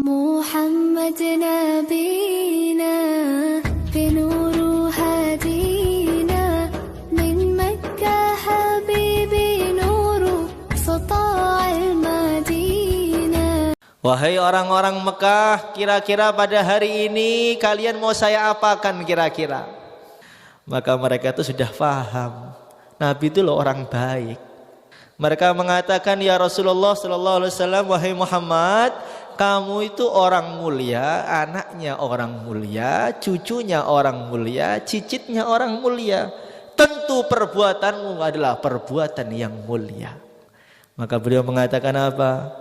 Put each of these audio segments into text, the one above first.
محمد نبينا بنور هدينا من مكة حبيبي نور سطاع المدينة. Wahai orang-orang Mekah, kira-kira pada hari ini kalian mau saya apakan kira-kira? Maka mereka itu sudah paham, Nabi itu loh orang baik. Mereka mengatakan, ya Rasulullah sallallahu alaihi wasallam, wahai Muhammad, kamu itu orang mulia, anaknya orang mulia, cucunya orang mulia, cicitnya orang mulia. Tentu perbuatanmu adalah perbuatan yang mulia. Maka beliau mengatakan apa?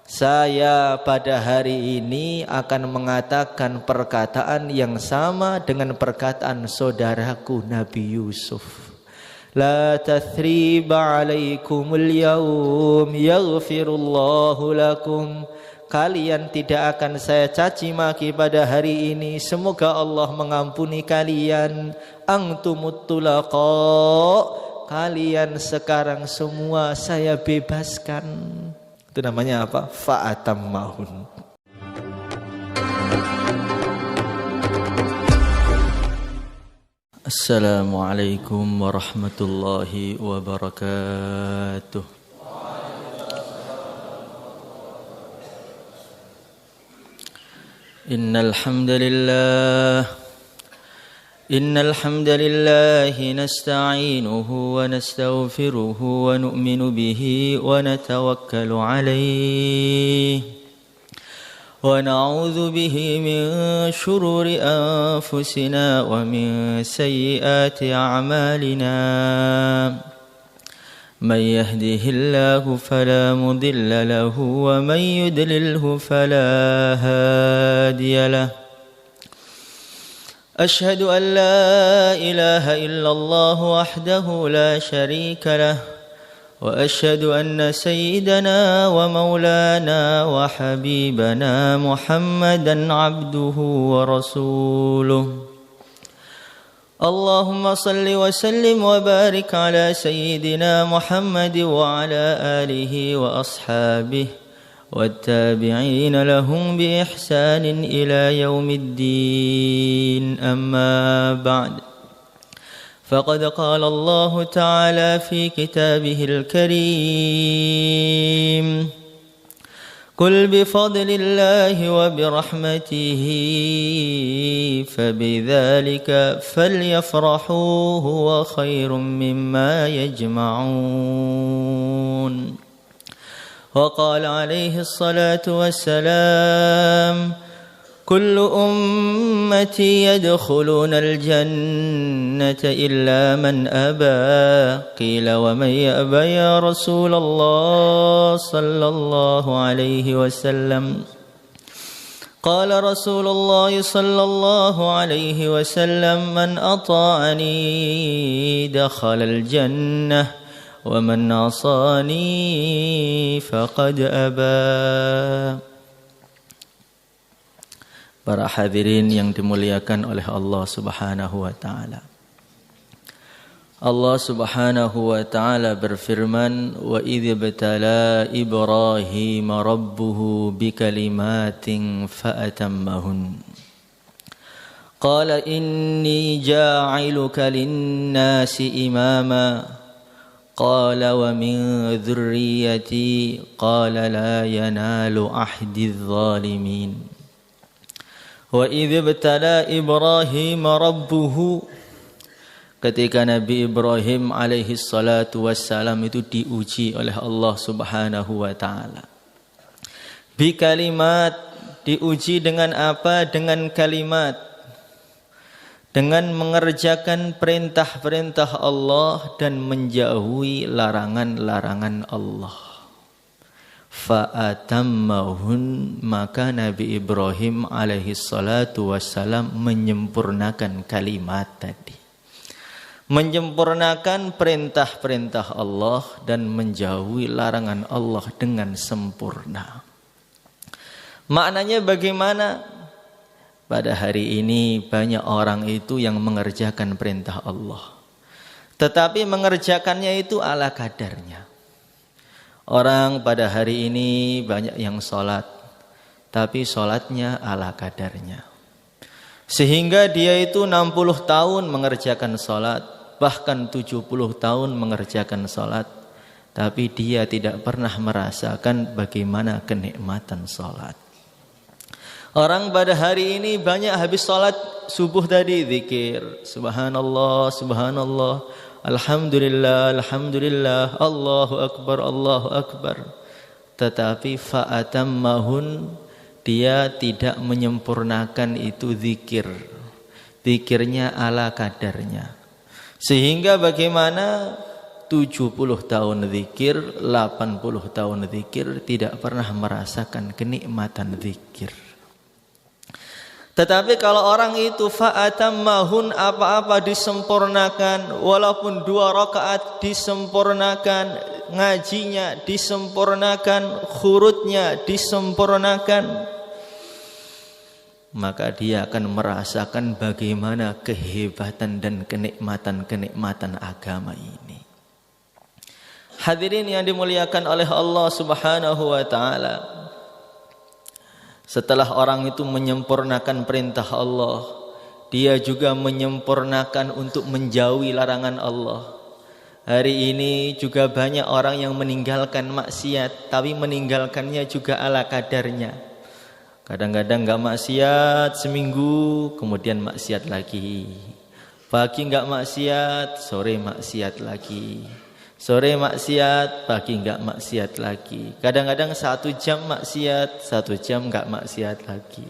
Saya pada hari ini akan mengatakan perkataan yang sama dengan perkataan saudaraku Nabi Yusuf. La tathriba alaikumul yawm yaghfirullahu lakum. Kalian tidak akan saya caci maki pada hari ini. Semoga Allah mengampuni kalian. Antumut tulaqa. Kalian sekarang semua saya bebaskan. Itu namanya apa? Fa'atammahun. Assalamualaikum warahmatullahi wabarakatuh. Innal hamdalillah nasta'inuhu wa nastaghfiruhu wa nu'minu bihi wa natawakkalu alayhi. ونعوذ به من شرور أنفسنا ومن سيئات أعمالنا من يهده الله فلا مضل له ومن يضلله فلا هادي له أشهد أن لا إله إلا الله وحده لا شريك له وأشهد أن سيدنا ومولانا وحبيبنا محمدا عبده ورسوله اللهم صل وسلم وبارك على سيدنا محمد وعلى آله وأصحابه والتابعين لهم بإحسان إلى يوم الدين أما بعد فقد قال الله تعالى في كتابه الكريم قل بفضل الله وبرحمته فبذلك فليفرحوا هو خير مما يجمعون وقال عليه الصلاة والسلام كل أمتي يدخلون الجنة إلا من أبى قيل ومن يأبى يا رسول الله صلى الله عليه وسلم قال رسول الله صلى الله عليه وسلم من أطاعني دخل الجنة ومن عصاني فقد أبى. Para hadirin yang dimuliakan oleh Allah Subhanahu wa taala. Allah Subhanahu wa taala berfirman, "Wa idz ibtala Ibrahim rabbuhu bikalimatin fa'atammahun." Qala inni ja'iluka lin-nasi imama. Qala wa min dzurriyyati qala la yanalu ahdi adh-dhalimin. Wa idz ibtala Ibrahim rabbuhu, ketika Nabi Ibrahim alaihi salatu wassalam itu diuji oleh Allah Subhanahu wa taala. Bi kalimat, diuji dengan apa? Dengan kalimat. Dengan mengerjakan perintah-perintah Allah dan menjauhi larangan-larangan Allah. Fa'atammahun, maka Nabi Ibrahim alaihi salatu wassalam menyempurnakan kalimat tadi, menyempurnakan perintah-perintah Allah dan menjauhi larangan Allah dengan sempurna. Maknanya bagaimana? Pada hari ini banyak orang itu yang mengerjakan perintah Allah, tetapi mengerjakannya itu ala kadarnya. Orang pada hari ini banyak yang sholat, tapi sholatnya ala kadarnya. Sehingga dia itu 60 tahun mengerjakan sholat, bahkan 70 tahun mengerjakan sholat, tapi dia tidak pernah merasakan bagaimana kenikmatan sholat. Orang pada hari ini banyak habis sholat subuh tadi zikir, subhanallah, subhanallah, alhamdulillah, alhamdulillah, Allahu akbar, Allahu akbar. Tetapi fa'atammahun, dia tidak menyempurnakan itu zikir. Zikirnya ala kadarnya. Sehingga bagaimana 70 tahun zikir, 80 tahun zikir, tidak pernah merasakan kenikmatan zikir. Tetapi kalau orang itu fa'atammahun, apa-apa disempurnakan, walaupun 2 rakaat disempurnakan, ngajinya disempurnakan, khurutnya disempurnakan, maka dia akan merasakan bagaimana kehebatan dan kenikmatan-kenikmatan agama ini. Hadirin yang dimuliakan oleh Allah Subhanahu wa taala, setelah orang itu menyempurnakan perintah Allah, dia juga menyempurnakan untuk menjauhi larangan Allah. Hari ini juga banyak orang yang meninggalkan maksiat, tapi meninggalkannya juga ala kadarnya. Kadang-kadang gak maksiat seminggu, kemudian maksiat lagi. Pagi gak maksiat, sore maksiat lagi. Sore maksiat, pagi gak maksiat lagi. Kadang-kadang 1 jam maksiat, 1 jam gak maksiat lagi.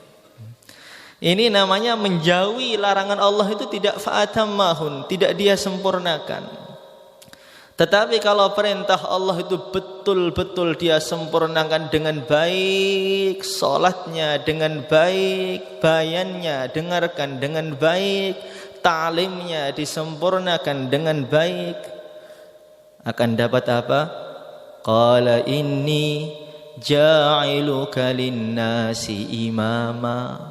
Ini namanya menjauhi larangan Allah, itu tidak fa'atammahun, tidak dia sempurnakan. Tetapi kalau perintah Allah itu betul-betul dia sempurnakan dengan baik, sholatnya dengan baik, bayannya dengarkan dengan baik, ta'limnya disempurnakan dengan baik, akan dapat apa? Qala inni ja'iluka linnasi imama.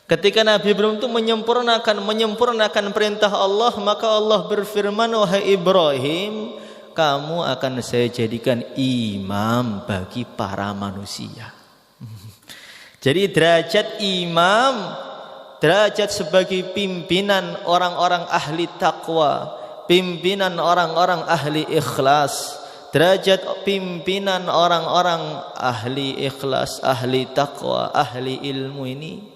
Ketika Nabi Ibrahim itu menyempurnakan perintah Allah, maka Allah berfirman, wahai Ibrahim, kamu akan saya jadikan imam bagi para manusia. Jadi derajat imam, derajat sebagai pimpinan orang-orang ahli taqwa, pimpinan orang-orang ahli ikhlas, derajat pimpinan orang-orang ahli ikhlas, ahli taqwa, ahli ilmu ini,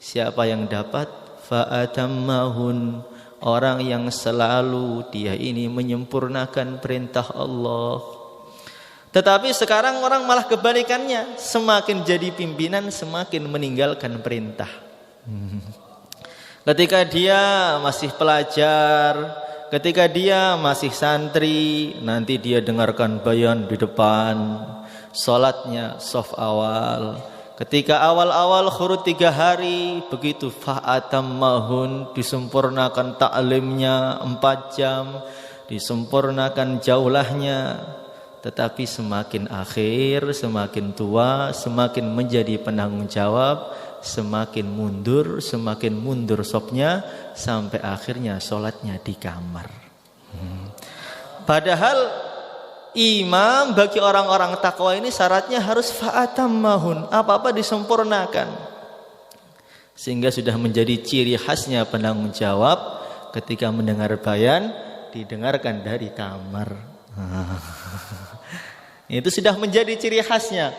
siapa yang dapat? Fa'atammahun, orang yang selalu dia ini menyempurnakan perintah Allah. Tetapi sekarang orang malah kebalikannya, semakin jadi pimpinan semakin meninggalkan perintah. Ketika dia masih pelajar, ketika dia masih santri, nanti dia dengarkan bayan di depan, salatnya shaf awal. Ketika awal-awal khurut 3 hari, begitu fa'atammahun, disempurnakan ta'limnya 4 jam, disempurnakan jaulahnya. Tetapi semakin akhir, semakin tua, semakin menjadi penanggung jawab, semakin mundur sopnya, sampai akhirnya sholatnya di kamar. Padahal imam bagi orang-orang takwa ini syaratnya harus fa'atammahun, apa-apa disempurnakan. Sehingga sudah menjadi ciri khasnya penanggung jawab, ketika mendengar bayan didengarkan dari kamar. Itu sudah menjadi ciri khasnya.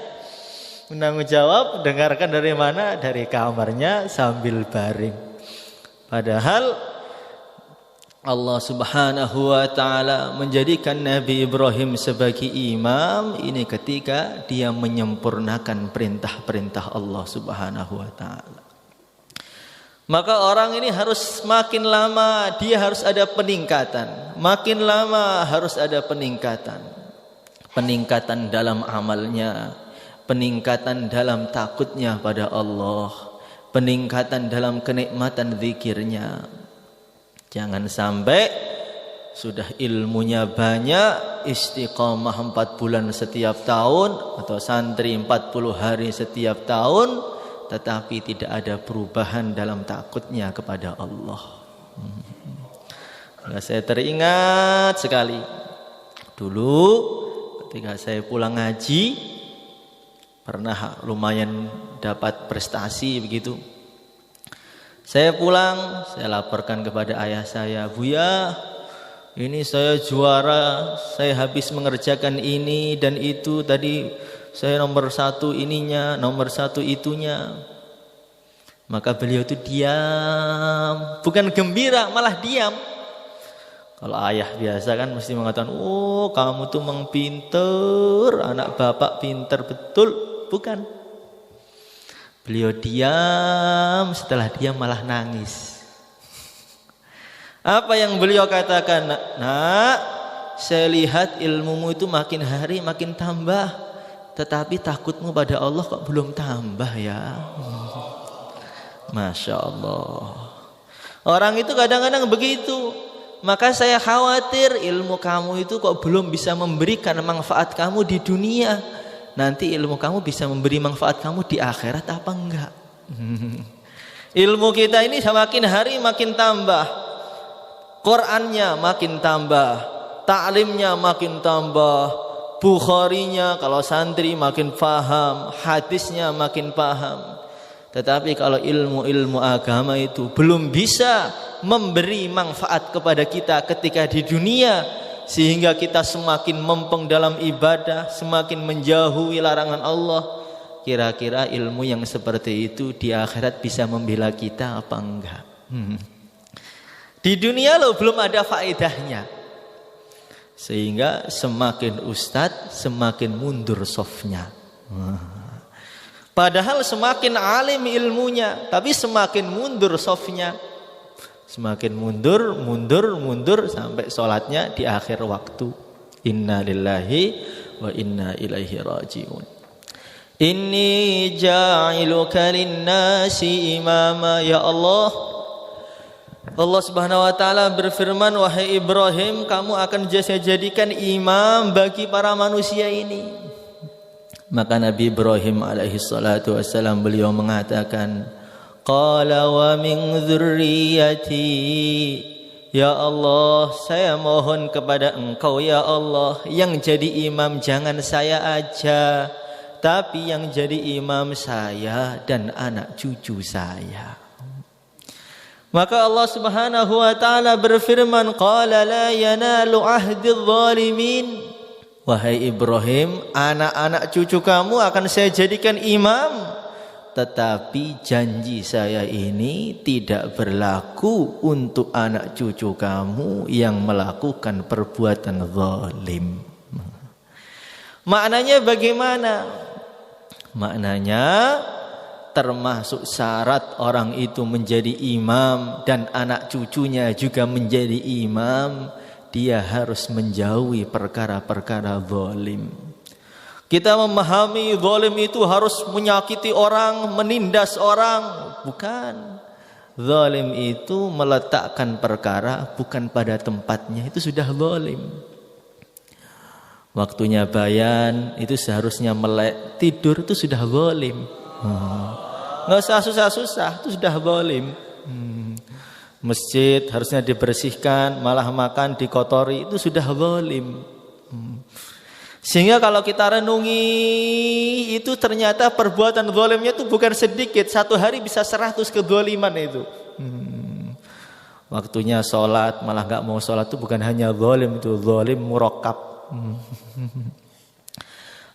Penanggung jawab dengarkan dari mana? Dari kamarnya sambil baring. Padahal Allah Subhanahu wa taala menjadikan Nabi Ibrahim sebagai imam ini ketika dia menyempurnakan perintah-perintah Allah Subhanahu wa taala. Maka orang ini harus makin lama dia harus ada peningkatan, makin lama harus ada peningkatan. Peningkatan dalam amalnya, peningkatan dalam takutnya pada Allah, peningkatan dalam kenikmatan zikirnya. Jangan sampai sudah ilmunya banyak, istiqamah 4 bulan setiap tahun, atau santri 40 hari setiap tahun, tetapi tidak ada perubahan dalam takutnya kepada Allah. Saya teringat sekali dulu ketika saya pulang ngaji, pernah lumayan dapat prestasi begitu. Saya pulang, saya laporkan kepada ayah saya, "Buya, ini saya juara, saya habis mengerjakan ini dan itu, tadi saya nomor 1 ininya, nomor 1 itunya." Maka beliau itu diam, bukan gembira, malah diam. Kalau ayah biasa kan mesti mengatakan, "Oh, kamu tuh memang pinter, anak bapak pinter betul." Bukan. Beliau diam, setelah diam malah nangis. Apa yang beliau katakan? "Nak, saya lihat ilmumu itu makin hari makin tambah, tetapi takutmu pada Allah kok belum tambah ya." Masya Allah. Orang itu kadang-kadang begitu. Maka saya khawatir ilmu kamu itu kok belum bisa memberikan manfaat kamu di dunia. Nanti ilmu kamu bisa memberi manfaat kamu di akhirat apa enggak? Ilmu kita ini semakin hari makin tambah, Qurannya makin tambah, ta'limnya makin tambah, Bukharinya kalau santri makin paham, hadisnya makin paham. Tetapi kalau ilmu-ilmu agama itu belum bisa memberi manfaat kepada kita ketika di dunia, sehingga kita semakin mempeng dalam ibadah, semakin menjauhi larangan Allah, kira-kira ilmu yang seperti itu di akhirat bisa membela kita apa enggak? Di dunia loh belum ada faedahnya. Sehingga semakin ustadz semakin mundur sofnya. Padahal semakin alim ilmunya, tapi semakin mundur sofnya. Semakin mundur sampai sholatnya di akhir waktu. Inna lillahi wa inna ilaihi raji'un. Inni ja'iluka linnasi imama. Ya Allah, Allah subhanahu wa ta'ala berfirman, "Wahai Ibrahim, kamu akan saya jadikan imam bagi para manusia ini." Maka Nabi Ibrahim alaihi salatu wassalam beliau mengatakan, "Qala wa min dzurriyyati." Ya Allah, saya mohon kepada Engkau ya Allah, yang jadi imam jangan saya aja, tapi yang jadi imam saya dan anak cucu saya. Maka Allah Subhanahu wa taala berfirman, "Qala la yanalu ahdidz zalimin." Wahai Ibrahim, anak-anak cucu kamu akan saya jadikan imam, tetapi janji saya ini tidak berlaku untuk anak cucu kamu yang melakukan perbuatan zalim. Maknanya bagaimana? Maknanya termasuk syarat orang itu menjadi imam dan anak cucunya juga menjadi imam, dia harus menjauhi perkara-perkara zalim. Kita memahami zalim itu harus menyakiti orang, menindas orang. Bukan. Zalim itu meletakkan perkara bukan pada tempatnya, itu sudah zalim. Waktunya bayan itu seharusnya melek, tidur itu sudah zalim. Nggak usah susah-susah, itu sudah zalim. Masjid harusnya dibersihkan, malah makan dikotori, itu sudah zalim. Sehingga kalau kita renungi, itu ternyata perbuatan zalimnya itu bukan sedikit. Satu hari bisa 100 kezaliman itu. Waktunya sholat, malah gak mau sholat, itu bukan hanya zalim, itu zalim murakkab.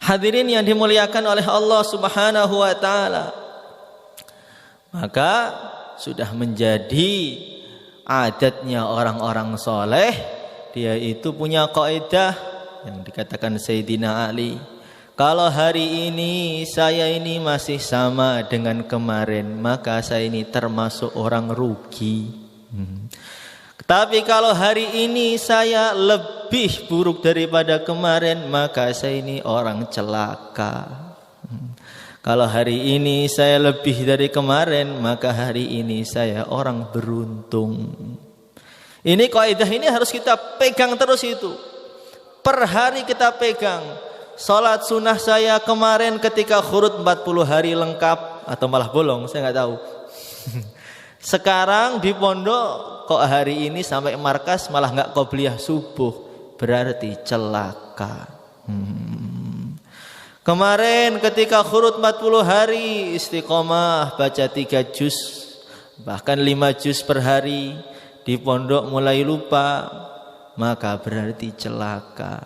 Hadirin yang dimuliakan oleh Allah Subhanahu wa ta'ala, maka sudah menjadi adatnya orang-orang soleh, dia itu punya kaidah yang dikatakan Sayyidina Ali, kalau hari ini saya ini masih sama dengan kemarin, maka saya ini termasuk orang rugi. Tapi kalau hari ini saya lebih buruk daripada kemarin, maka saya ini orang celaka. Kalau hari ini saya lebih dari kemarin, maka hari ini saya orang beruntung. Ini kaidah ini harus kita pegang terus itu. Per hari kita pegang. Salat sunnah saya kemarin ketika khurut 40 hari lengkap, atau malah bolong, saya nggak tahu. Sekarang di pondok kok hari ini sampai markas malah nggak qobliyah subuh, berarti celaka. Kemarin ketika khurut 40 hari istiqomah baca 3 juz, bahkan 5 juz per hari, di pondok mulai lupa, maka berarti celaka.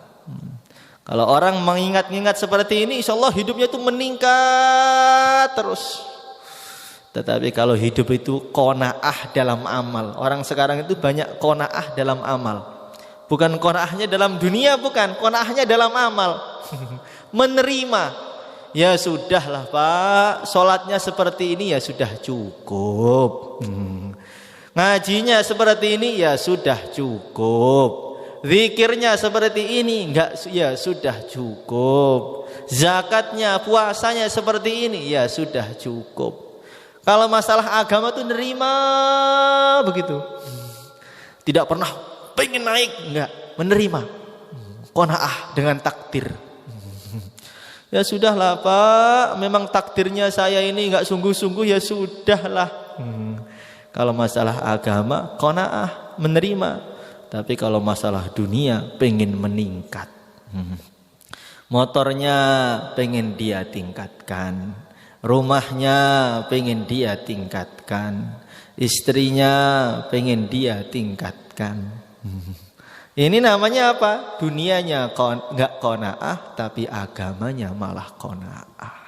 Kalau orang mengingat-ingat seperti ini, insya Allah hidupnya itu meningkat terus. Tetapi kalau hidup itu qanaah dalam amal, orang sekarang itu banyak qanaah dalam amal. Bukan qanaahnya dalam dunia, bukan, qanaahnya dalam amal. Menerima, ya sudahlah Pak, sholatnya seperti ini ya sudah cukup. Ngajinya seperti ini ya sudah cukup. Zikirnya seperti ini enggak, ya sudah cukup. Zakatnya, puasanya seperti ini ya sudah cukup. Kalau masalah agama tuh nerima begitu. Tidak pernah pengen naik, enggak, menerima. Qanaah dengan takdir. Ya sudahlah Pak, memang takdirnya saya ini enggak sungguh-sungguh, ya sudahlah. Kalau masalah agama qanaah, menerima. Tapi kalau masalah dunia pengen meningkat, motornya pengen dia tingkatkan, rumahnya pengen dia tingkatkan, istrinya pengen dia tingkatkan. Ini namanya apa? Dunianya enggak qanaah, tapi agamanya malah qanaah.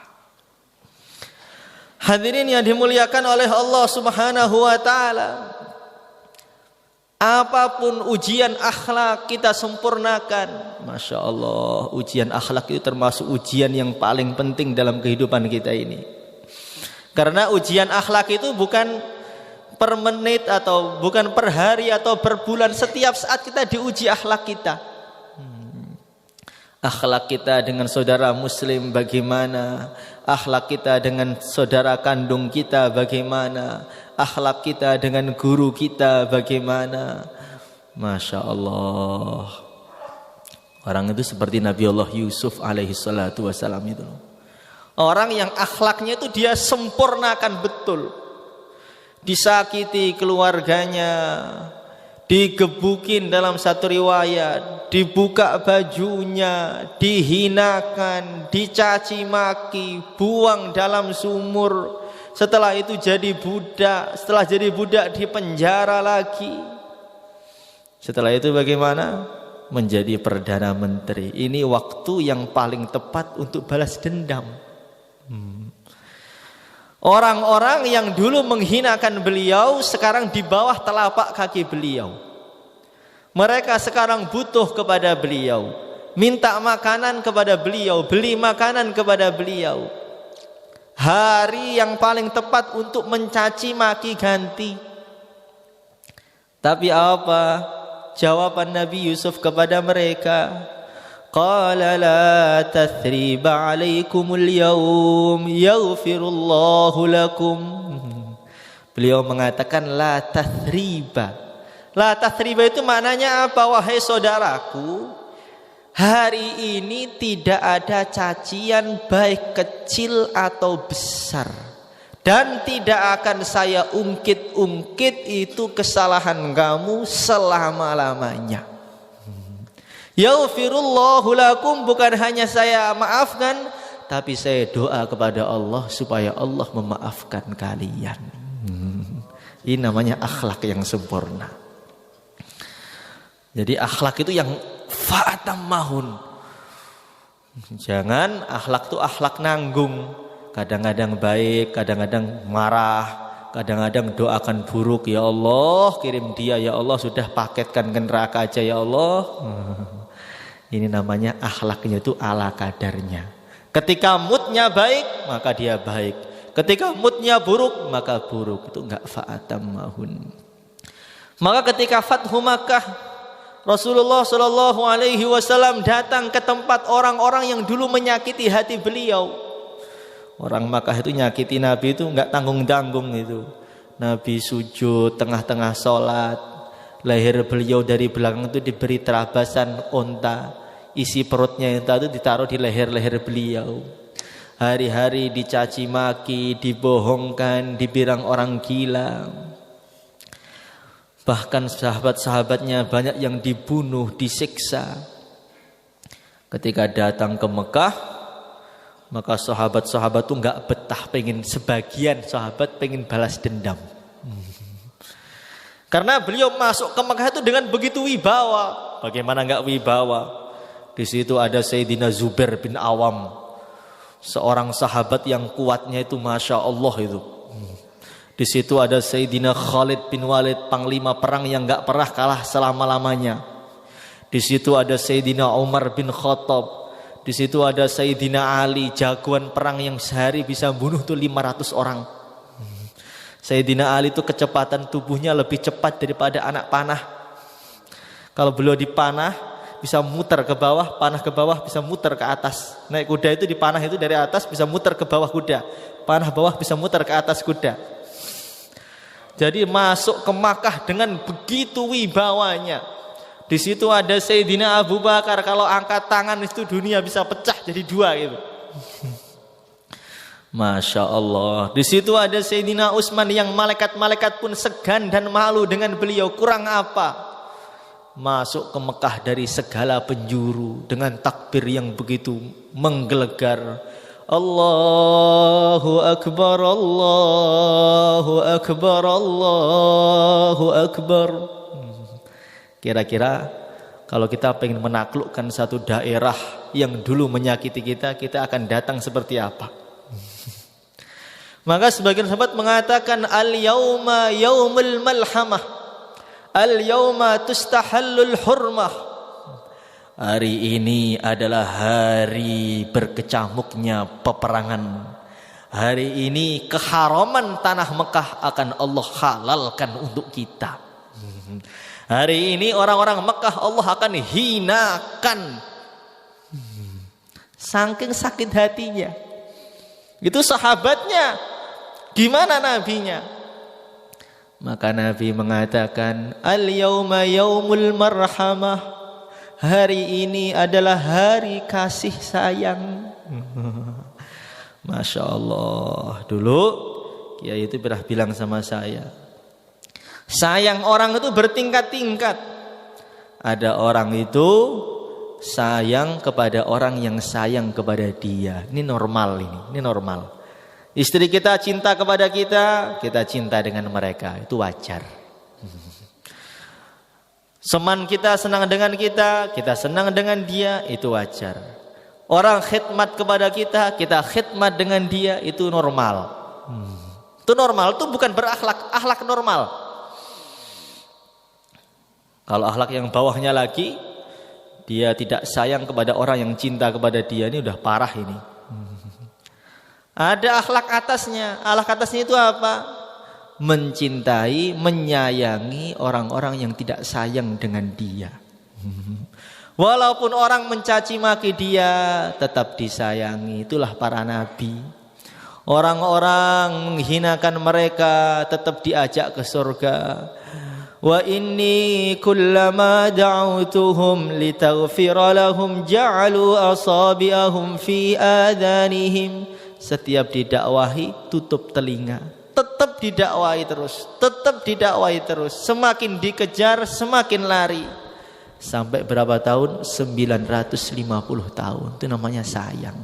Hadirin yang dimuliakan oleh Allah Subhanahu wa taala, apapun ujian akhlak kita sempurnakan. Masya Allah, ujian akhlak itu termasuk ujian yang paling penting dalam kehidupan kita ini. Karena ujian akhlak itu bukan per menit atau bukan per hari atau per bulan. Setiap saat kita diuji akhlak kita. Akhlak kita dengan saudara muslim bagaimana? Akhlak kita dengan saudara kandung kita bagaimana? Akhlak kita dengan guru kita bagaimana? Masya Allah. Orang itu seperti Nabi Allah Yusuf alaihi salatu wassalam itu. Orang yang akhlaknya itu dia sempurnakan betul. Disakiti keluarganya, digebukin dalam satu riwayat, dibuka bajunya, dihinakan, dicaci maki, buang dalam sumur. Setelah itu jadi budak, setelah jadi budak dipenjara lagi. Setelah itu bagaimana? Menjadi Perdana Menteri. Ini waktu yang paling tepat untuk balas dendam. Orang-orang yang dulu menghinakan beliau sekarang di bawah telapak kaki beliau. Mereka sekarang butuh kepada beliau, minta makanan kepada beliau, beli makanan kepada beliau. Hari yang paling tepat untuk mencaci maki ganti. Tapi apa jawaban Nabi Yusuf kepada mereka? Qala la tathriba alaikumul yawm yaghfirullahu lakum. Beliau mengatakan la tathriba. La tathriba itu maknanya apa? Wahai saudaraku, hari ini tidak ada cacian baik kecil atau besar, dan tidak akan saya ungkit-ungkit itu kesalahan kamu selama-lamanya. Yaghfirullahu lakum, bukan hanya saya maafkan, tapi saya doa kepada Allah supaya Allah memaafkan kalian. Ini namanya akhlak yang sempurna. Jadi akhlak itu yang fa'atammahun. Jangan akhlak itu akhlak nanggung. Kadang-kadang baik, kadang-kadang marah, kadang-kadang doakan buruk. Ya Allah, kirim dia, ya Allah, sudah paketkan ke neraka aja ya Allah. Ini namanya akhlaknya itu ala kadarnya. Ketika moodnya baik, maka dia baik. Ketika moodnya buruk, maka buruk. Itu enggak fa'atammahun. Maka ketika Fathu Makkah, Rasulullah Shallallahu Alaihi Wasallam datang ke tempat orang-orang yang dulu menyakiti hati beliau. Orang Makkah itu nyakiti Nabi itu enggak tanggung-tanggung itu. Nabi sujud tengah-tengah sholat, leher beliau dari belakang itu diberi terabasan onta, isi perutnya itu ditaruh di leher-leher beliau. Hari-hari dicaci maki, dibohongkan, dibilang orang gila. Bahkan sahabat-sahabatnya banyak yang dibunuh, disiksa. Ketika datang ke Mekah, Maka sahabat-sahabat tuh nggak betah, pengen sebagian sahabat pengen balas dendam. Karena beliau masuk ke Mekah itu dengan begitu wibawa. Bagaimana nggak wibawa? Di situ ada Sayyidina Zubair bin Awam, seorang sahabat yang kuatnya itu masya Allah itu. Di situ ada Sayyidina Khalid bin Walid, panglima perang yang nggak pernah kalah selama-lamanya. Di situ ada Sayyidina Umar bin Khattab. Di situ ada Sayyidina Ali, jagoan perang yang sehari bisa bunuh tuh 500 orang. Sayyidina Ali itu kecepatan tubuhnya lebih cepat daripada anak panah. Kalau beliau dipanah bisa muter ke bawah, panah ke bawah bisa muter ke atas. Naik kuda itu dipanah itu dari atas bisa muter ke bawah kuda, panah bawah bisa muter ke atas kuda. Jadi masuk ke Makkah dengan begitu wibawanya. Di situ ada Sayyidina Abu Bakar, kalau angkat tangan itu dunia bisa pecah jadi dua gitu. Masya Allah. Di situ ada Sayyidina Utsman yang malaikat-malaikat pun segan dan malu dengan beliau. Kurang apa? Masuk ke Mekah dari segala penjuru dengan takbir yang begitu menggelegar. Allahu Akbar, Allahu Akbar, Allahu Akbar. Kira-kira kalau kita pengen menaklukkan satu daerah yang dulu menyakiti kita, kita akan datang seperti apa? Maka sebagian sahabat mengatakan al-yauma yaumul malhamah, al-yauma tustahallul hurmah. Hari ini adalah hari berkecamuknya peperangan. Hari ini keharaman tanah Mekah akan Allah halalkan untuk kita. Hari ini orang-orang Mekah Allah akan hinakan. Saking sakit hatinya. Itu sahabatnya. Gimana nabinya? Maka Nabi mengatakan al-yauma yaumul marhamah. Hari ini adalah hari kasih sayang. Masya Allah. Dulu Kiai itu pernah bilang sama saya, sayang orang itu bertingkat-tingkat. Ada orang itu sayang kepada orang yang sayang kepada dia. Ini normal ini normal. Istri kita cinta kepada kita, kita cinta dengan mereka, itu wajar. Teman kita senang dengan kita, kita senang dengan dia, itu wajar. Orang khidmat kepada kita, kita khidmat dengan dia, itu normal. Itu normal, itu bukan berakhlak, akhlak normal. Kalau akhlak yang bawahnya lagi, dia tidak sayang kepada orang yang cinta kepada dia, ini udah parah ini. Ada akhlak atasnya. Akhlak atasnya itu apa? Mencintai, menyayangi orang-orang yang tidak sayang dengan dia. Walaupun orang mencaci maki dia, tetap disayangi. Itulah para nabi. Orang-orang menghinakan mereka, tetap diajak ke surga. Wa inni kullama da'utuhum litaghfira lahum ja'alu asabi'ahum fi adanihim. Setiap didakwahi tutup telinga, tetap didakwahi terus, tetap didakwahi terus. Semakin dikejar semakin lari. Sampai berapa tahun? 950 tahun. Itu namanya sayang.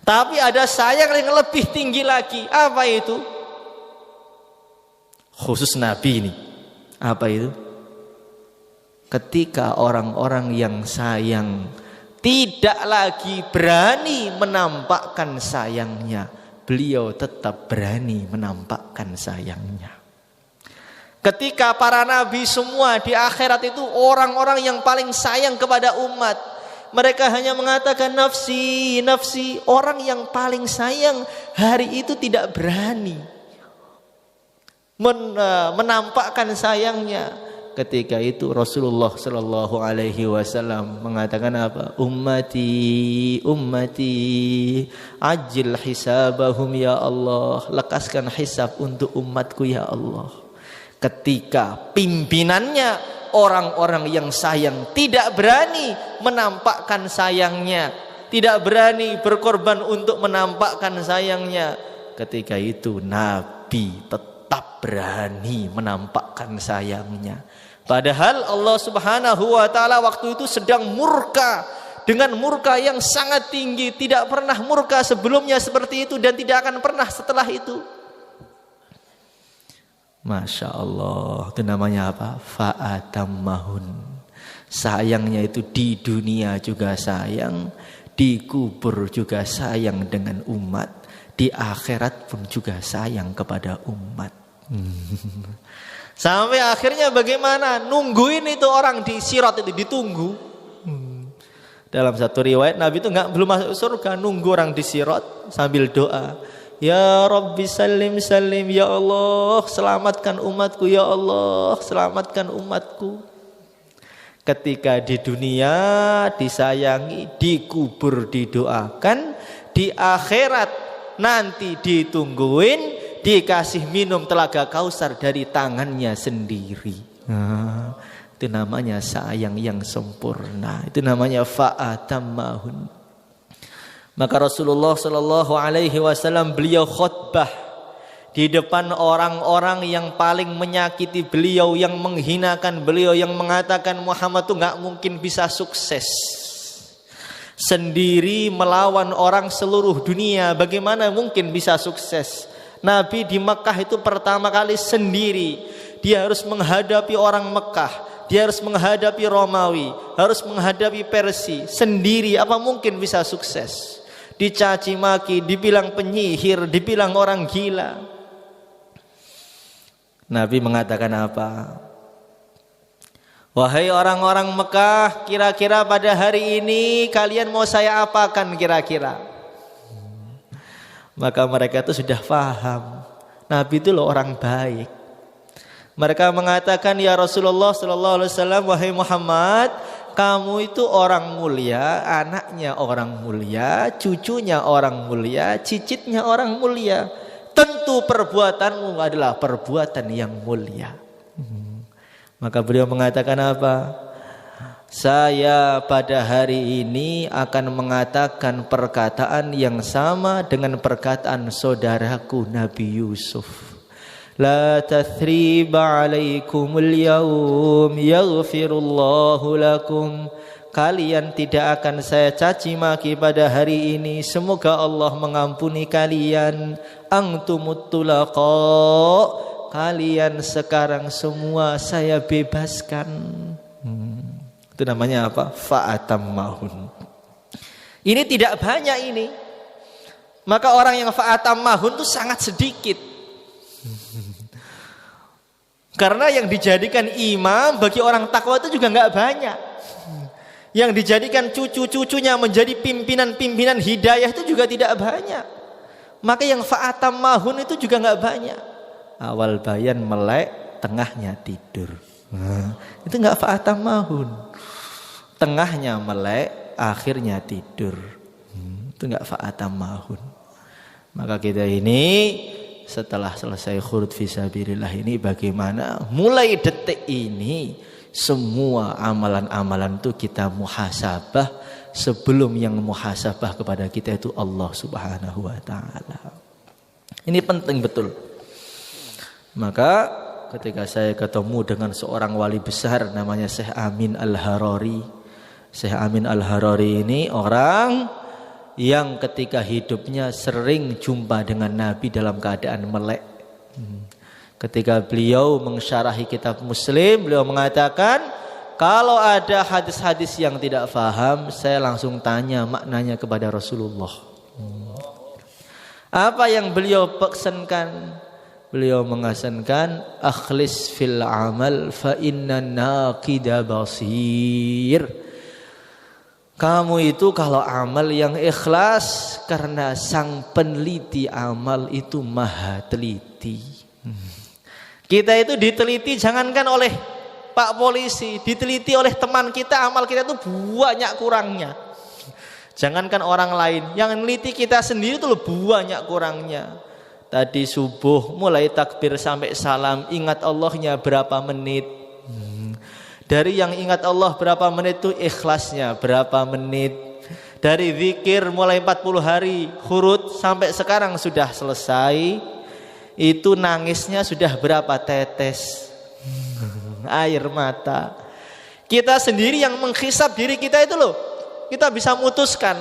Tapi ada sayang yang lebih tinggi lagi. Apa itu? Khusus Nabi ini. Apa itu? Ketika orang-orang yang sayang tidak lagi berani menampakkan sayangnya, beliau tetap berani menampakkan sayangnya. Ketika para nabi semua di akhirat itu orang-orang yang paling sayang kepada umat, mereka hanya mengatakan nafsi, nafsi. Orang yang paling sayang hari itu tidak berani menampakkan sayangnya. Ketika itu Rasulullah Shallallahu Alaihi Wasallam mengatakan apa? Ummati, ummati, ajil hisabahum ya Allah. Lekaskan hisab untuk umatku ya Allah. Ketika pimpinannya orang-orang yang sayang tidak berani menampakkan sayangnya, tidak berani berkorban untuk menampakkan sayangnya, ketika itu Nabi tetap berani menampakkan sayangnya. Padahal Allah Subhanahu wa taala waktu itu sedang murka dengan murka yang sangat tinggi, tidak pernah murka sebelumnya seperti itu dan tidak akan pernah setelah itu. Masya Allah, itu namanya apa? Fa'atammahun. Sayangnya itu di dunia juga sayang, di kubur juga sayang dengan umat, di akhirat pun juga sayang kepada umat. Sampai akhirnya bagaimana? Nungguin itu orang di Sirat itu, ditunggu. Dalam satu riwayat Nabi itu belum masuk surga, nunggu orang di Sirat sambil doa, ya Rabbi salim salim, ya Allah selamatkan umatku, ya Allah selamatkan umatku. Ketika di dunia disayangi, dikubur didoakan, di akhirat nanti ditungguin, dikasih minum telaga kausar dari tangannya sendiri. Itu namanya sayang yang sempurna. Itu namanya fa'atammahun. Maka Rasulullah Shallallahu Alaihi Wasallam beliau khutbah di depan orang-orang yang paling menyakiti beliau, yang menghinakan beliau, yang mengatakan Muhammad itu nggak mungkin bisa sukses sendiri melawan orang seluruh dunia. Bagaimana mungkin bisa sukses? Nabi di Mekah itu pertama kali sendiri. Dia harus menghadapi orang Mekah, dia harus menghadapi Romawi, harus menghadapi Persia sendiri. Apa mungkin bisa sukses? Dicaci maki, dibilang penyihir, dibilang orang gila. Nabi mengatakan apa? Wahai orang-orang Mekah, kira-kira pada hari ini kalian mau saya apakan kira-kira? Maka mereka itu sudah paham, Nabi itu loh orang baik. Mereka mengatakan, ya Rasulullah Sallallahu Alaihi Wasallam, wahai Muhammad, kamu itu orang mulia, anaknya orang mulia, cucunya orang mulia, cicitnya orang mulia. Tentu perbuatanmu adalah perbuatan yang mulia. Maka beliau mengatakan apa? Saya pada hari ini akan mengatakan perkataan yang sama dengan perkataan saudaraku Nabi Yusuf. La tathriba alaikumul yawm yaghfirullahu lakum. Kalian tidak akan saya caci maki pada hari ini. Semoga Allah mengampuni kalian. Antumut tulaqa. Kalian sekarang semua saya bebaskan. Itu namanya apa? Fa'atammahun. Ini tidak banyak ini. Maka orang yang fa'atammahun itu sangat sedikit. Karena yang dijadikan imam bagi orang takwa itu juga nggak banyak. Yang dijadikan cucu-cucunya menjadi pimpinan-pimpinan hidayah itu juga tidak banyak. Maka yang fa'atammahun itu juga nggak banyak. Awal bayan melek, tengahnya tidur. Itu nggak fa'atammahun. Tengahnya melek, akhirnya tidur. Itu nggak fa'atammahun. Maka kita ini setelah selesai khurud fisabilillah ini bagaimana? Mulai detik ini semua amalan-amalan itu kita muhasabah, sebelum yang muhasabah kepada kita itu Allah Subhanahu wa taala. Ini penting betul. Maka ketika saya ketemu dengan seorang wali besar namanya Syekh Amin Al-Harari. Syekh Amin Al-Harari ini orang yang ketika hidupnya sering jumpa dengan Nabi dalam keadaan melek. Ketika beliau mensyarahi kitab Muslim, beliau mengatakan, kalau ada hadis-hadis yang tidak faham, saya langsung tanya maknanya kepada Rasulullah. Apa yang beliau pesankan? Beliau mengasankan, akhlis fil amal fa inna naqida basir. Kamu itu kalau amal yang ikhlas, karena sang peneliti amal itu maha teliti. Kita itu diteliti jangankan oleh Pak Polisi, diteliti oleh teman kita, amal kita itu banyak kurangnya. Jangankan orang lain, yang meneliti kita sendiri itu banyak kurangnya. Tadi subuh mulai takbir sampai salam, ingat Allahnya berapa menit. Dari yang ingat Allah berapa menit itu ikhlasnya berapa menit. Dari zikir mulai 40 hari khurud sampai sekarang sudah selesai, itu nangisnya sudah berapa tetes air mata. Kita sendiri yang menghisap diri kita itu loh, kita bisa memutuskan.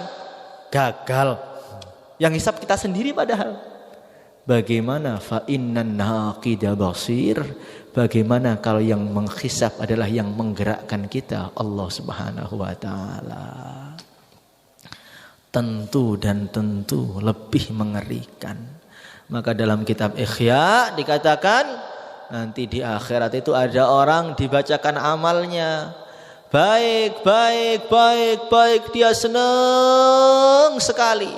Gagal. Yang hisab kita sendiri padahal. Bagaimana fa innan naqida basir? Bagaimana kalau yang menghisab adalah yang menggerakkan kita, Allah Subhanahu wa taala. Tentu dan tentu lebih mengerikan. Maka dalam kitab Ikhya dikatakan nanti di akhirat itu ada orang dibacakan amalnya. Baik, dia senang sekali.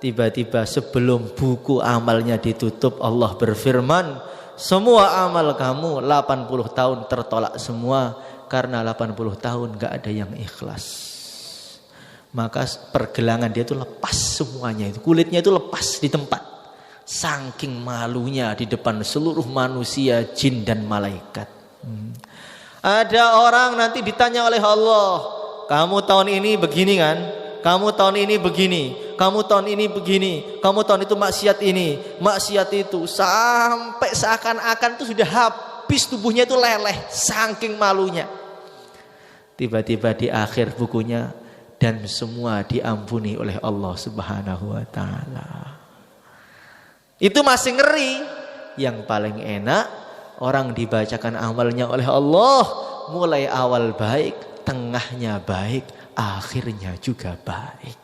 Tiba-tiba sebelum buku amalnya ditutup, Allah berfirman, semua amal kamu 80 tahun tertolak semua, karena 80 tahun gak ada yang ikhlas. Maka pergelangan dia itu lepas semuanya, itu kulitnya itu lepas di tempat. Saking malunya di depan seluruh manusia, jin dan malaikat. Ada orang nanti ditanya oleh Allah, kamu tahun ini begini kan? Kamu tahun ini begini, kamu tahun ini begini, kamu tahun itu maksiat ini, maksiat itu, sampai seakan-akan itu sudah habis tubuhnya itu leleh, saking malunya. Tiba-tiba di akhir bukunya, dan semua diampuni oleh Allah Subhanahu wa taala. Itu masih ngeri. Yang paling enak orang dibacakan amalnya oleh Allah, mulai awal baik, tengahnya baik, akhirnya juga baik.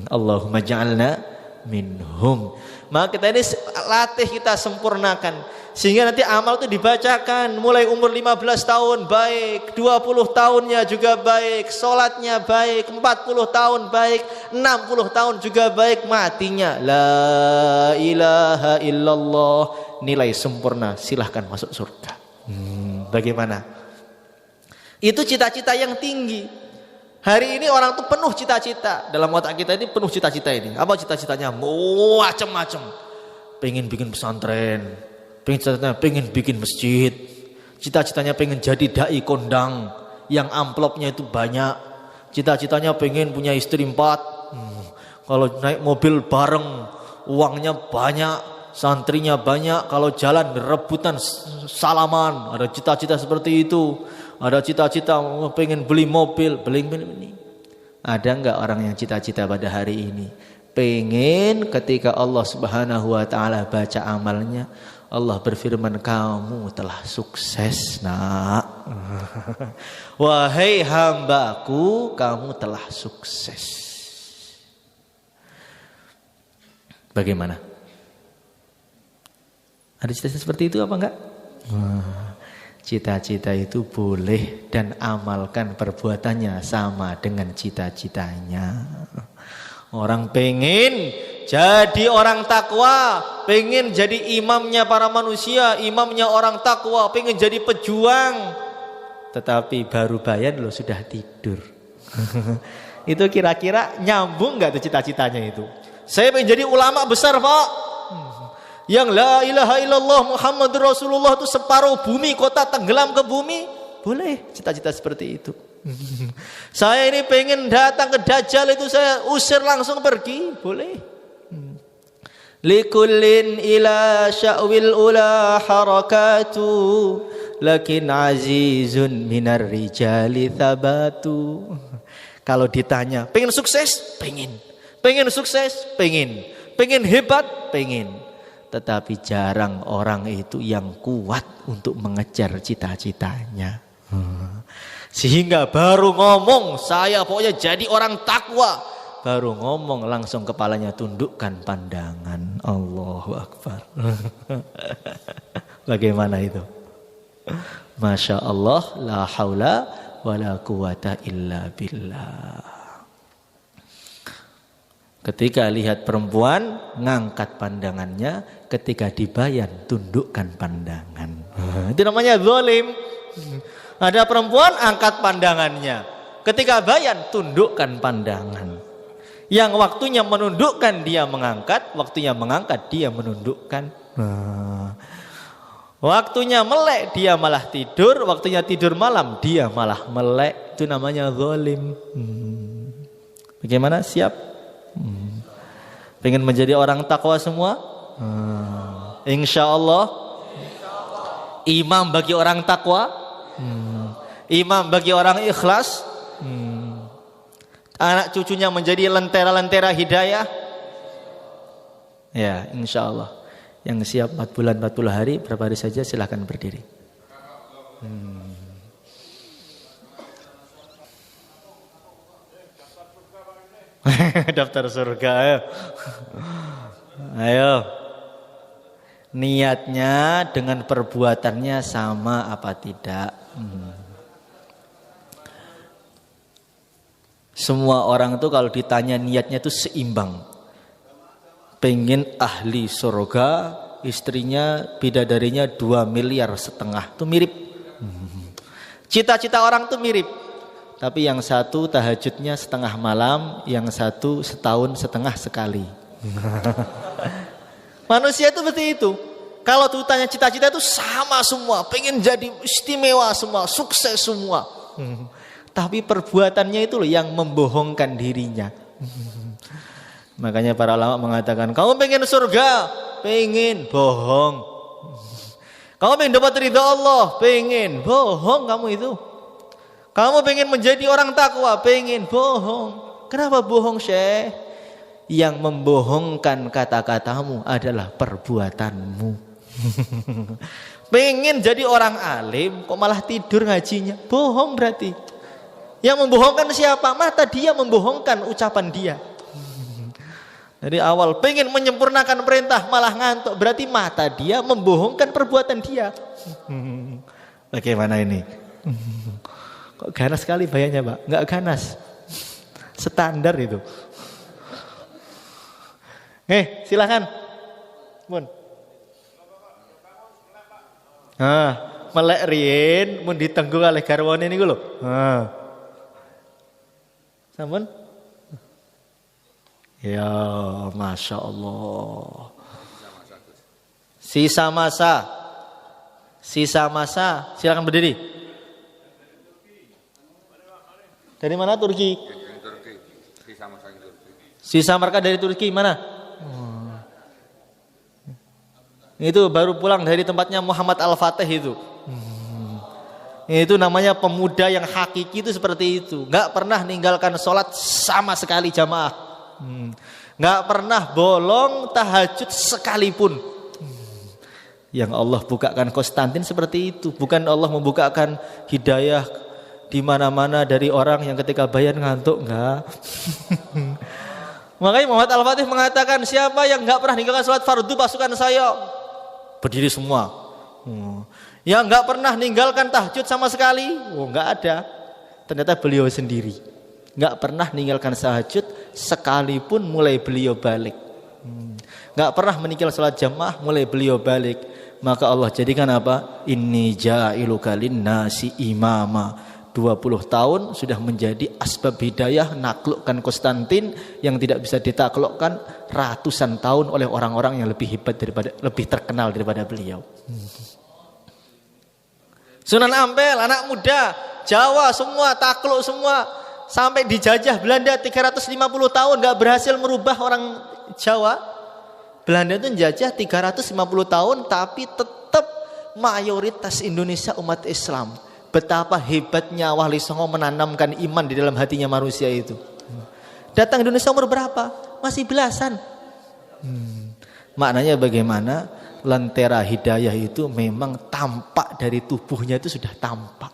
Allahumma ja'alna minhum. Maka kita ini latih, kita sempurnakan sehingga nanti amal itu dibacakan mulai umur 15 tahun baik, 20 tahunnya juga baik, sholatnya baik, 40 tahun baik, 60 tahun juga baik, matinya la ilaha illallah, nilai sempurna, silahkan masuk surga. Bagaimana? Itu cita-cita yang tinggi. Hari ini orang tuh penuh cita-cita. Dalam otak kita ini penuh cita-cita ini. Apa cita-citanya? Macam-macam. Pengen bikin pesantren, pengen bikin masjid. Cita-citanya pengen jadi dai kondang yang amplopnya itu banyak. Cita-citanya pengen punya istri 4. Kalau naik mobil bareng, uangnya banyak, santrinya banyak. Kalau jalan rebutan salaman. Ada cita-cita seperti itu. Ada cita-cita pengen beli mobil, beli. Ada enggak orang yang cita-cita pada hari ini pengen ketika Allah Subhanahu wa taala baca amalnya, Allah berfirman, kamu telah sukses, nak. Wahai hambaku, kamu telah sukses. Bagaimana? Ada cita-cita seperti itu apa enggak? Cita-cita itu boleh, dan amalkan perbuatannya sama dengan cita-citanya. Orang pengen jadi orang takwa, pengen jadi imamnya para manusia, imamnya orang takwa, pengen jadi pejuang, tetapi baru bayan loh sudah tidur. Itu kira-kira nyambung gak tuh cita-citanya itu? Saya pengen jadi ulama besar, Pak. Yang la ilaha illallah Muhammadur Rasulullah itu separuh bumi kota tenggelam ke bumi, boleh cita-cita seperti itu. Saya ini pengen datang ke Dajjal, itu saya usir langsung pergi, boleh. Likullin ila sya'wil ula harakatu, lakin azizun minar rijali thabatu. Kalau ditanya pengen sukses, pengen sukses, pengen hebat, pengen. Tetapi jarang orang itu yang kuat untuk mengejar cita-citanya. Sehingga baru ngomong, saya pokoknya jadi orang takwa, baru ngomong langsung kepalanya tundukkan pandangan. Allahu Akbar. Bagaimana itu? Masya Allah, la haula wa la quwata illa billah. Ketika lihat perempuan, ngangkat pandangannya. Ketika dibayan, tundukkan pandangan. Itu namanya zalim. Ada perempuan, angkat pandangannya. Ketika bayan, tundukkan pandangan. Yang waktunya menundukkan, dia mengangkat. Waktunya mengangkat, dia menundukkan. Waktunya melek, dia malah tidur. Waktunya tidur malam, dia malah melek. Itu namanya zalim. Bagaimana? Siap? Pengen menjadi orang takwa semua? Insya Allah. Imam bagi orang takwa, imam bagi orang ikhlas. Anak cucunya menjadi lentera-lentera hidayah. Ya, insya Allah. Yang siap 4 bulan 40 hari, berapa hari saja silahkan berdiri. Daftar surga, ayo. Ayo. Niatnya dengan perbuatannya sama apa tidak? Semua orang tuh kalau ditanya niatnya tuh seimbang. Pengen ahli surga, istrinya bidadarinya 2,5 miliar. Tuh mirip. Cita-cita orang tuh mirip. Tapi yang satu tahajudnya setengah malam, yang satu setahun setengah sekali. Manusia itu seperti itu. Kalau tuh tanya cita-cita itu sama semua, pengen jadi istimewa semua, sukses semua. Tapi perbuatannya itu loh yang membohongkan dirinya. Makanya para ulama mengatakan, kamu pengen surga, pengen, bohong. Kamu pengen dapat ridha Allah, pengen, bohong kamu itu. Kamu pengen menjadi orang takwa, pengen, bohong. Kenapa bohong, Syekh? Yang membohongkan kata-katamu adalah perbuatanmu. Pengen jadi orang alim, kok malah tidur ngajinya? Bohong berarti. Yang membohongkan siapa? Mata dia membohongkan ucapan dia. Dari awal pengen menyempurnakan perintah malah ngantuk, berarti mata dia membohongkan perbuatan dia. Bagaimana ini? Kok ganas sekali bayarnya, Pak? Enggak ganas. Standar itu. Silakan. Mun. Melek riyen mun ditenggu oleh garwane niku lho. Sampun? Ya, Masya Allah. Sisa masa. Silakan berdiri. Dari mana Turki? Sisa mereka dari Turki mana? Itu baru pulang dari tempatnya Muhammad Al-Fatih itu. Itu namanya pemuda yang hakiki itu seperti itu. Gak pernah ninggalkan sholat sama sekali jamaah. Gak pernah bolong tahajud sekalipun. Yang Allah bukakan Konstantin seperti itu. Bukan Allah membukakan hidayah di mana-mana dari orang yang ketika bayar ngantuk, enggak. Makanya Muhammad Al-Fatih mengatakan, siapa yang enggak pernah ninggalkan sholat fardu pasukan saya, berdiri semua. Yang enggak pernah ninggalkan tahajud sama sekali, enggak ada. Ternyata beliau sendiri enggak pernah ninggalkan tahajud sekalipun, mulai beliau balik. Enggak pernah meninggalkan sholat jamaah, mulai beliau balik. Maka Allah jadikan apa? Inni ja'iluka linnasi imama. 20 tahun sudah menjadi asbab hidayah, naklukkan Konstantin yang tidak bisa ditaklukkan ratusan tahun oleh orang-orang yang lebih hebat daripada, lebih terkenal daripada beliau. Sunan Ampel, anak muda Jawa semua takluk semua, sampai dijajah Belanda 350 tahun nggak berhasil merubah orang Jawa. Belanda itu menjajah 350 tahun tapi tetap mayoritas Indonesia umat Islam. Betapa hebatnya Wali Songo menanamkan iman di dalam hatinya manusia itu. Datang Indonesia umur berapa? Masih belasan. Maknanya bagaimana? Lentera hidayah itu memang tampak dari tubuhnya, itu sudah tampak.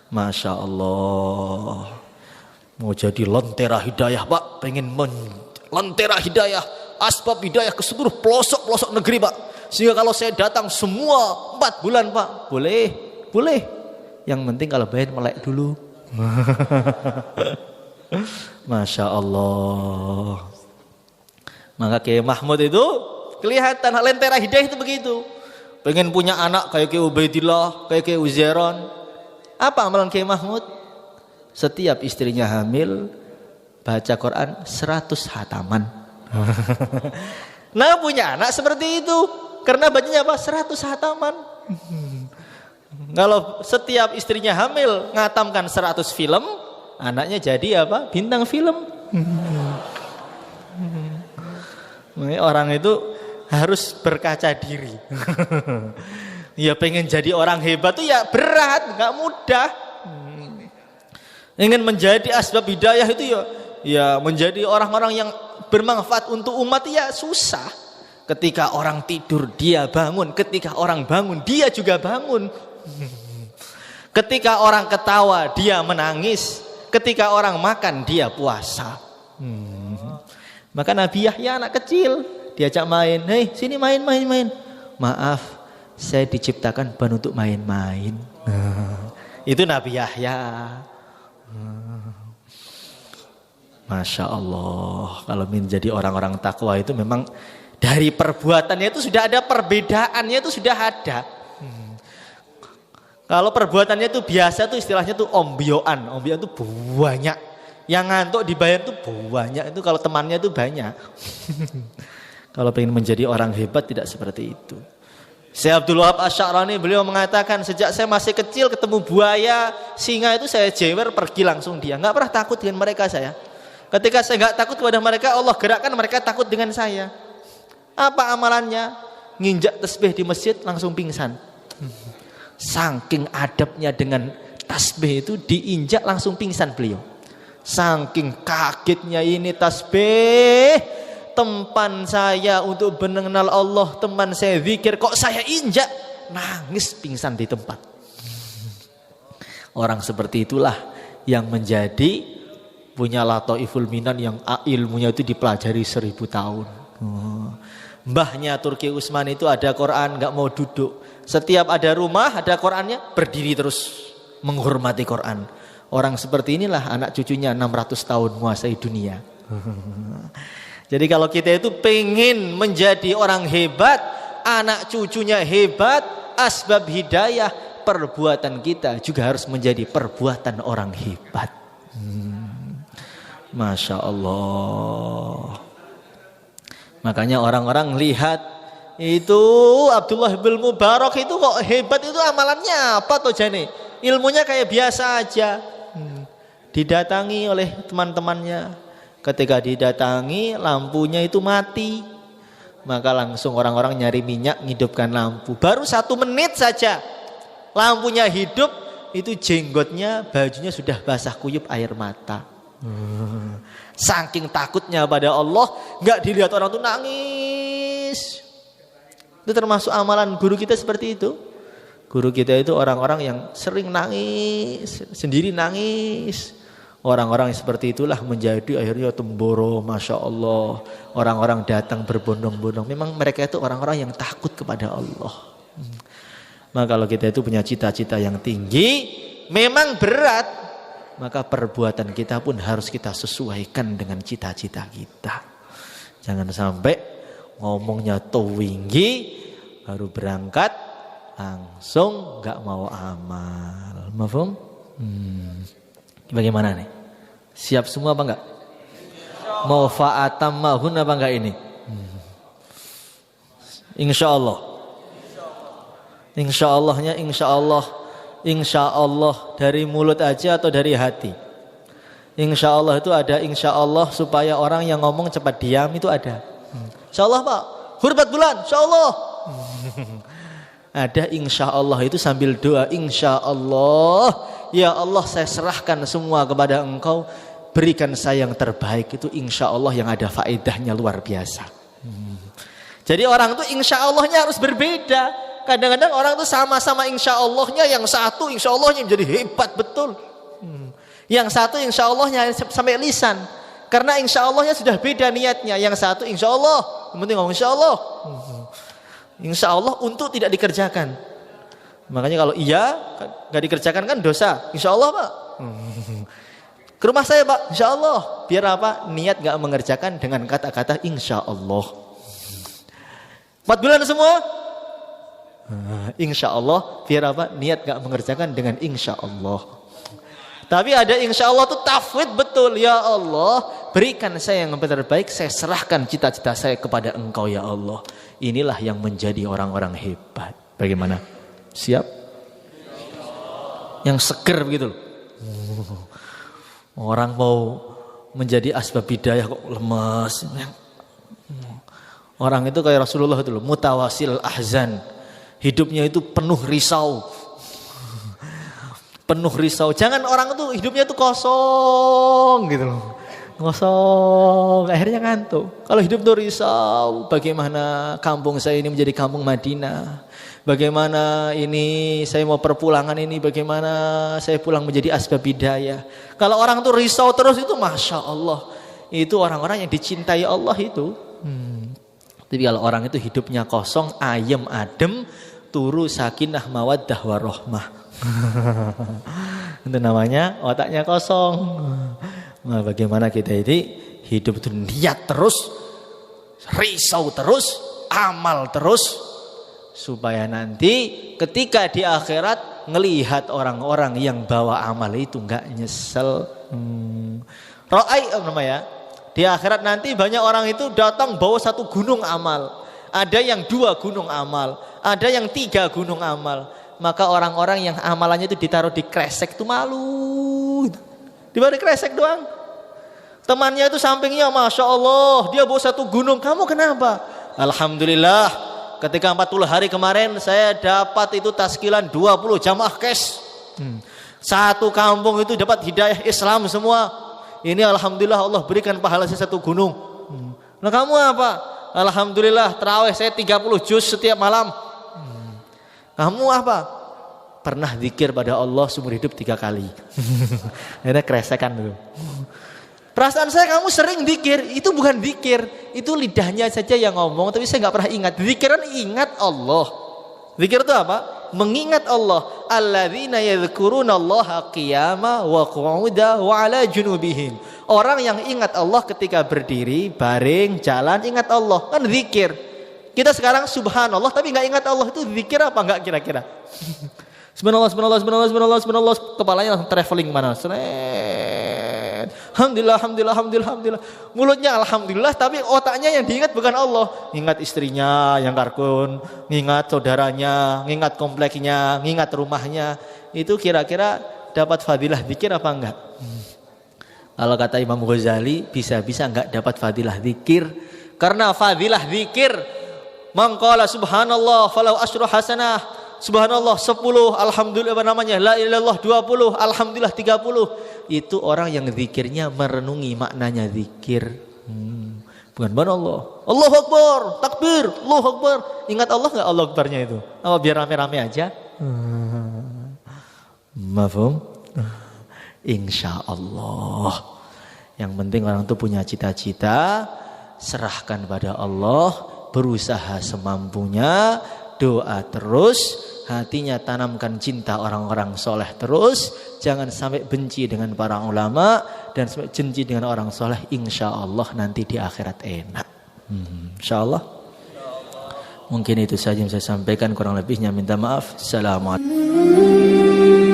Masya Allah. Mau jadi lentera hidayah, Pak? Pengen lentera hidayah, asbab hidayah ke seluruh pelosok-pelosok negeri, Pak. Sehingga kalau saya datang semua 4 bulan, Pak, boleh. Yang penting kalau bayar melek dulu. Masya Allah. Maka Kiai Mahmud itu kelihatan lentera hidayah itu begitu. Pengen punya anak kayak Kiai Ubaidillah, kayak Kiai Uzairon. Apa amalan Kiai Mahmud? Setiap istrinya hamil, baca Quran 100 hataman. Nah, punya anak seperti itu. Karena bacanya apa? 100 hataman. Kalau setiap istrinya hamil ngatamkan 100 film, anaknya jadi apa? Bintang film. Orang itu harus berkaca diri. Ya pengen jadi orang hebat tuh ya berat, nggak mudah. Ingin menjadi asbab hidayah itu ya menjadi orang-orang yang bermanfaat untuk umat ya susah. Ketika orang tidur dia bangun, ketika orang bangun dia juga bangun. Ketika orang ketawa dia menangis, ketika orang makan dia puasa. Maka Nabi Yahya anak kecil diajak main, "Hei, sini main. Maaf, saya diciptakan bukan untuk main-main." Itu Nabi Yahya. Masya Allah, kalau menjadi orang-orang takwa itu memang dari perbuatannya itu sudah ada perbedaannya, itu sudah ada. Kalau perbuatannya itu biasa tuh istilahnya tuh ombyoan itu banyak. Yang ngantuk dibayar tuh banyak, itu kalau temannya tuh banyak. Kalau pengen menjadi orang hebat tidak seperti itu. Syekh Abdul Wahab Asy-Sya'rani beliau mengatakan, sejak saya masih kecil ketemu buaya, singa itu saya jewer pergi langsung dia. Enggak pernah takut dengan mereka saya. Ketika saya enggak takut kepada mereka, Allah gerakkan mereka takut dengan saya. Apa amalannya? Nginjak tasbih di masjid langsung pingsan. Saking adabnya dengan tasbih itu, diinjak langsung pingsan beliau. Saking kagetnya ini tasbih, tempat saya untuk mengenal Allah, tempat saya zikir, kok saya injak, nangis pingsan di tempat. Orang seperti itulah yang menjadi punya lataiful minan, yang ilmunya itu dipelajari 1000 tahun. Mbahnya Turki Utsman itu ada Quran, nggak mau duduk. Setiap ada rumah ada Qurannya, berdiri terus menghormati Quran. Orang seperti inilah anak cucunya 600 tahun menguasai dunia. Jadi kalau kita itu pengen menjadi orang hebat, anak cucunya hebat, asbab hidayah, perbuatan kita juga harus menjadi perbuatan orang hebat. Masya Allah. Makanya orang-orang lihat itu Abdullah bin Mubarak itu kok hebat, itu amalannya apa toh jane? Ilmunya kayak biasa aja. Didatangi oleh teman-temannya. Ketika didatangi lampunya itu mati, maka langsung orang-orang nyari minyak ngidupkan lampu. Baru 1 menit saja lampunya hidup, itu jenggotnya, bajunya sudah basah kuyup air mata. Saking takutnya pada Allah, nggak dilihat orang itu nangis. Itu termasuk amalan guru kita seperti itu. Guru kita itu orang-orang yang sering nangis, sendiri nangis. Orang-orang seperti itulah menjadi akhirnya temboro, Masya Allah. Orang-orang datang berbondong-bondong. Memang mereka itu orang-orang yang takut kepada Allah. Maka kalau kita itu punya cita-cita yang tinggi, memang berat, maka perbuatan kita pun harus kita sesuaikan dengan cita-cita kita. Jangan sampai ngomongnya tinggi, baru berangkat langsung gak mau amal. Mafhum? Bagaimana nih? Siap semua apa enggak? Mau fa'atam mahun apa enggak ini? Insya Allah. Insya Allahnya insya Allah. Insya Allah dari mulut aja atau dari hati? Insya Allah itu ada insya Allah supaya orang yang ngomong cepat diam itu ada. Insya Allah Pak, hurbat bulan, insya Allah. Ada insya Allah itu sambil doa, insya Allah, ya Allah saya serahkan semua kepada Engkau, berikan saya yang terbaik. Itu insya Allah yang ada faedahnya luar biasa. Jadi orang itu insya Allahnya harus berbeda. Kadang-kadang orang itu sama-sama insya Allahnya, yang satu insya Allahnya menjadi hebat betul, yang satu insya Allahnya sampai lisan, karena insya Allahnya sudah beda niatnya. Yang satu insya Allah, yang penting ngomong insya Allah. Insya Allah untuk tidak dikerjakan. Makanya kalau iya nggak dikerjakan kan dosa. Insya Allah Pak. Ke rumah saya Pak. Insya Allah. Biar apa? Niat nggak mengerjakan dengan kata-kata insya Allah. 4 bulan semua. Insya Allah. Biar apa? Niat nggak mengerjakan dengan insya Allah. Tapi ada insya Allah itu tafwid betul. Ya Allah, berikan saya yang terbaik. Saya serahkan cita-cita saya kepada Engkau ya Allah. Inilah yang menjadi orang-orang hebat. Bagaimana? Siap? Yang seger begitu. Orang mau menjadi asbab hidayah kok lemas. Orang itu kayak Rasulullah itu loh, mutawasil ahzan. Hidupnya itu penuh risau. penuh risau. Jangan orang tuh hidupnya tuh kosong gitu loh. Kosong, akhirnya ngantuk. Kalau hidup tuh risau, bagaimana kampung saya ini menjadi kampung Madinah? Bagaimana ini saya mau perpulangan ini, bagaimana saya pulang menjadi asbab hidayah? Kalau orang tuh risau terus itu Masya Allah, itu orang-orang yang dicintai Allah itu. Tapi kalau orang itu hidupnya kosong, ayem adem, turu sakinah mawaddah warahmah. Itu namanya otaknya kosong. Nah, bagaimana kita ini hidup itu niat terus, risau terus, amal terus, supaya nanti ketika di akhirat ngelihat orang-orang yang bawa amal itu nggak nyesel. Ro'ai namanya. Di akhirat nanti banyak orang itu datang bawa 1 gunung amal, ada yang 2 gunung amal, ada yang 3 gunung amal. Maka orang-orang yang amalannya itu ditaruh di kresek itu malu. Di bawah kresek doang. Temannya itu sampingnya Masya Allah, dia bawa 1 gunung. Kamu kenapa? Alhamdulillah, ketika 40 hari kemarin saya dapat itu taskilan 20 jamaah cash. 1 kampung itu dapat hidayah Islam semua. Ini Alhamdulillah Allah berikan pahala saya 1 gunung. Nah kamu apa? Alhamdulillah tarawih saya 30 juz setiap malam. Kamu apa? Pernah zikir pada Allah seumur hidup 3 kali. Ini kresekan dulu. Perasaan saya kamu sering zikir, itu bukan zikir, itu lidahnya saja yang ngomong, tapi saya nggak pernah ingat. Zikir kan ingat Allah. Zikir itu apa? Mengingat Allah. Alladzina yadhkurunallaha qiyama wa qu'uda wa ala junubihim. Orang yang ingat Allah ketika berdiri, baring, jalan, ingat Allah, kan zikir. Kita sekarang subhanallah tapi nggak ingat Allah, itu zikir apa enggak kira-kira? Subhanallah, subhanallah, subhanallah, subhanallah, subhanallah, kepalanya langsung traveling mana? Alhamdulillah, alhamdulillah, alhamdulillah, alhamdulillah. Mulutnya alhamdulillah tapi otaknya yang diingat bukan Allah. Ingat istrinya yang karkun, ingat saudaranya, ingat kompleknya, ingat rumahnya. Itu kira-kira dapat fadilah zikir apa enggak? Kalau kata Imam Ghazali, bisa-bisa enggak dapat fadilah zikir. Karena fadilah zikir, man qala subhanallah falau asyru hasanah, subhanallah 10, alhamdulillah apa namanya, la ilallah 20, alhamdulillah 30. Itu orang yang zikirnya merenungi maknanya zikir. Bukan Allah. Allahu Akbar, takbir, Allahu Akbar. Ingat Allah enggak Allah Akbarnya itu? Apa biar rame-rame aja? Mafhum? Insyaallah. Yang penting orang itu punya cita-cita, serahkan pada Allah, berusaha semampunya, doa terus, hatinya tanamkan cinta orang-orang soleh terus, jangan sampai benci dengan para ulama dan sampai benci dengan orang soleh. Insya Allah nanti di akhirat enak. Insya Allah. Mungkin itu saja yang saya sampaikan, kurang lebihnya minta maaf. Assalamualaikum.